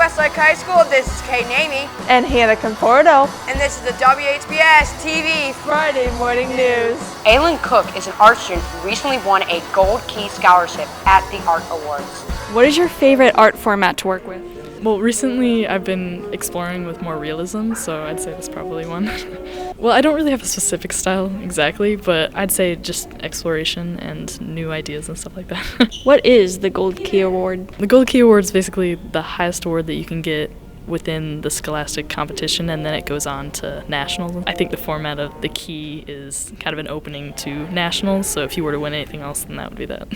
Westlake High School. This is Kate Namey. And Hannah Conforto. And this is the WHS TV Friday Morning News. Ailyn Cook is an art student who recently won a Gold Key Scholarship at the Art Awards. What is your favorite art format to work with? Well, recently I've been exploring with more realism, so I'd say that's probably one. Well, I don't really have a specific style exactly, but I'd say just exploration and new ideas and stuff like that. What is the Gold Key Award? The Gold Key Award is basically the highest award that you can get within the scholastic competition, and then it goes on to nationals. I think the format of the key is kind of an opening to nationals, so if you were to win anything else, then that would be that.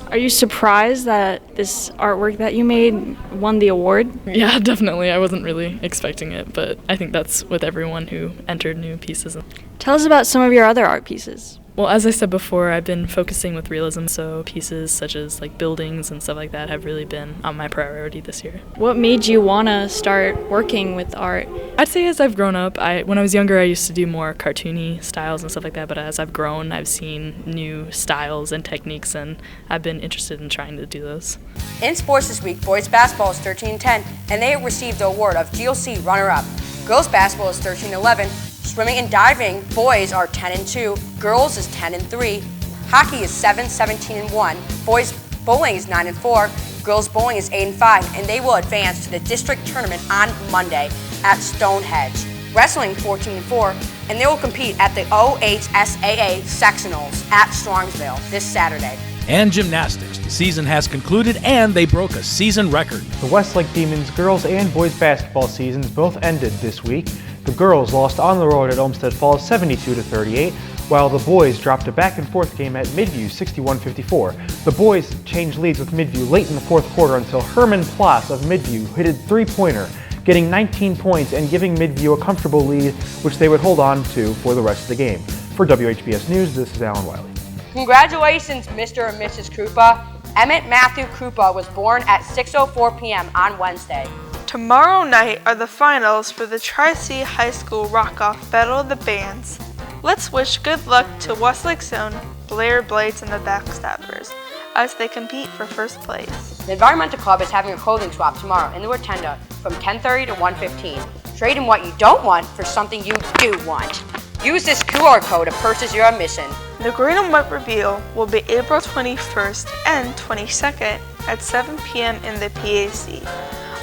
Are you surprised that this artwork that you made won the award? Yeah, definitely. I wasn't really expecting it, but I think that's with everyone who entered new pieces. Tell us about some of your other art pieces. Well, as I said before, I've been focusing with realism, so pieces such as like buildings and stuff like that have really been on my priority this year. What made you want to start working with art? I'd say as I've grown up, when I was younger, I used to do more cartoony styles and stuff like that, but as I've grown, I've seen new styles and techniques, and I've been interested in trying to do those. In sports this week, boys basketball is 13-10, and they received the award of GLC runner-up. Girls basketball is 13-11. Swimming and diving, boys are 10-2, girls is 10-3. Hockey is 7-17-1. Boys bowling is 9-4, girls bowling is 8-5, and they will advance to the district tournament on Monday at Stonehenge. Wrestling 14-4, and they will compete at the OHSAA sectionals at Strongsville this Saturday. And gymnastics. The season has concluded and they broke a season record. The Westlake Demons girls and boys basketball seasons both ended this week. The girls lost on the road at Olmsted Falls 72-38, while the boys dropped a back-and-forth game at Midview 61-54. The boys changed leads with Midview late in the fourth quarter until Herman Plas of Midview hit a three-pointer, getting 19 points and giving Midview a comfortable lead, which they would hold on to for the rest of the game. For WHBS News, this is Alan Wiley. Congratulations, Mr. and Mrs. Krupa. Emmett Matthew Krupa was born at 6:04 p.m. on Wednesday. Tomorrow night are the finals for the Tri-C High School Rock-Off Battle of the Bands. Let's wish good luck to Westlake's own Blair Blades and the Backstabbers as they compete for first place. The Environmental Club is having a clothing swap tomorrow in the Rotunda from 10:30 to 1:15. Trade in what you don't want for something you do want. Use this QR code to purchase your admission. The Green and White reveal will be April 21st and 22nd at 7 p.m. in the PAC.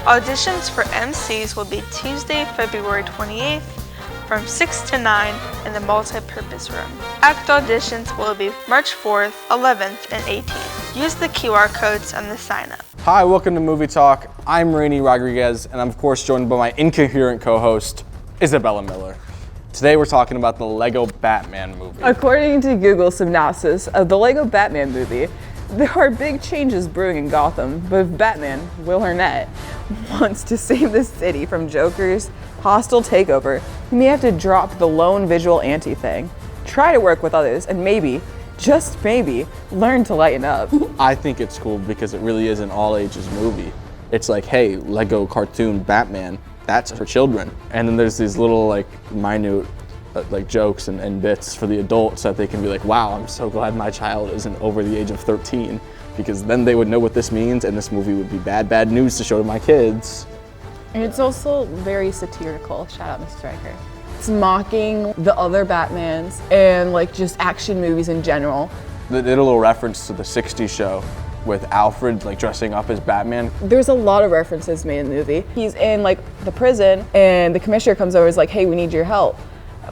Auditions for MCs will be Tuesday, February 28th from 6 to 9 in the multi-purpose room. Act auditions will be March 4th, 11th, and 18th. Use the QR codes on the sign-up. Hi, welcome to Movie Talk. I'm Rainey Rodriguez, and I'm of course joined by my incoherent co-host, Isabella Miller. Today we're talking about the Lego Batman movie. According to Google's synopsis of the Lego Batman movie, there are big changes brewing in Gotham, but if Batman, Will Arnett, wants to save the city from Joker's hostile takeover, he may have to drop the lone vigilante thing, try to work with others, and maybe, just maybe, learn to lighten up. I think it's cool because it really is an all-ages movie. It's like, hey, Lego cartoon Batman, that's for children. And then there's these little minute jokes and bits for the adults that they can be like, wow, I'm so glad my child isn't over the age of 13, because then they would know what this means and this movie would be bad news to show to my kids. And it's also very satirical. Shout out, Mr. Stryker. It's mocking the other Batmans and just action movies in general. They did a little reference to the 60s show with Alfred dressing up as Batman. There's a lot of references made in the movie. He's in the prison and the commissioner comes over and is like, hey, we need your help,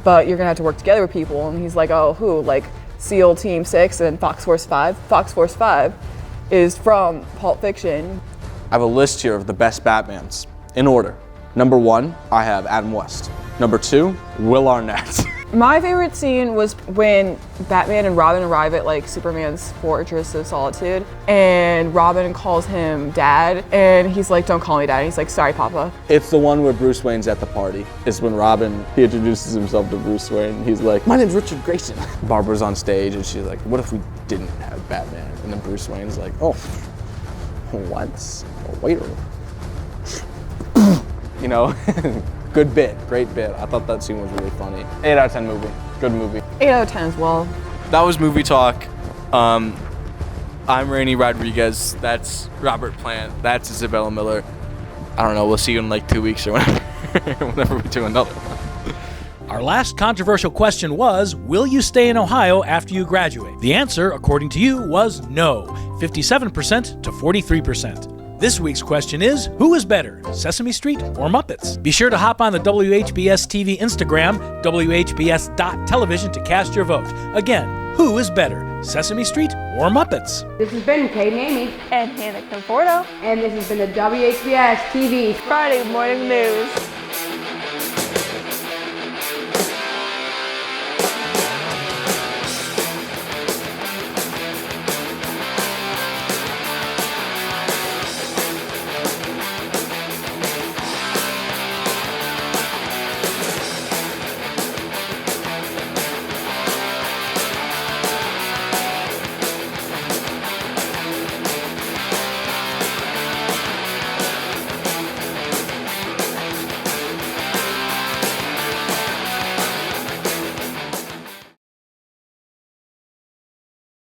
but you're gonna have to work together with people. And he's like, oh, who? SEAL Team 6 and Fox Force 5. Fox Force 5 is from Pulp Fiction. I have a list here of the best Batmans in order. Number 1, I have Adam West. Number 2, Will Arnett. My favorite scene was when Batman and Robin arrive at Superman's Fortress of Solitude, and Robin calls him Dad, and he's like, don't call me Dad. And he's like, sorry, Papa. It's the one where Bruce Wayne's at the party. It's when he introduces himself to Bruce Wayne. He's like, my name's Richard Grayson. Barbara's on stage, and she's like, what if we didn't have Batman? And then Bruce Wayne's like, oh, what's a waiter? Good bit, great bit. I thought that scene was really funny. 8 out of 10 movie, good movie. 8 out of 10 as well. That was Movie Talk. I'm Rainey Rodriguez. That's Robert Plant. That's Isabella Miller. I don't know, we'll see you in like 2 weeks or whenever, whenever we do another one. Our last controversial question was, will you stay in Ohio after you graduate? The answer, according to you, was no, 57% to 43%. This week's question is, who is better, Sesame Street or Muppets? Be sure to hop on the WHBS TV Instagram, WHBS.television to cast your vote. Again, who is better, Sesame Street or Muppets? This has been Kate and Amy. And Hannah Conforto. And this has been the WHBS TV Friday Morning News.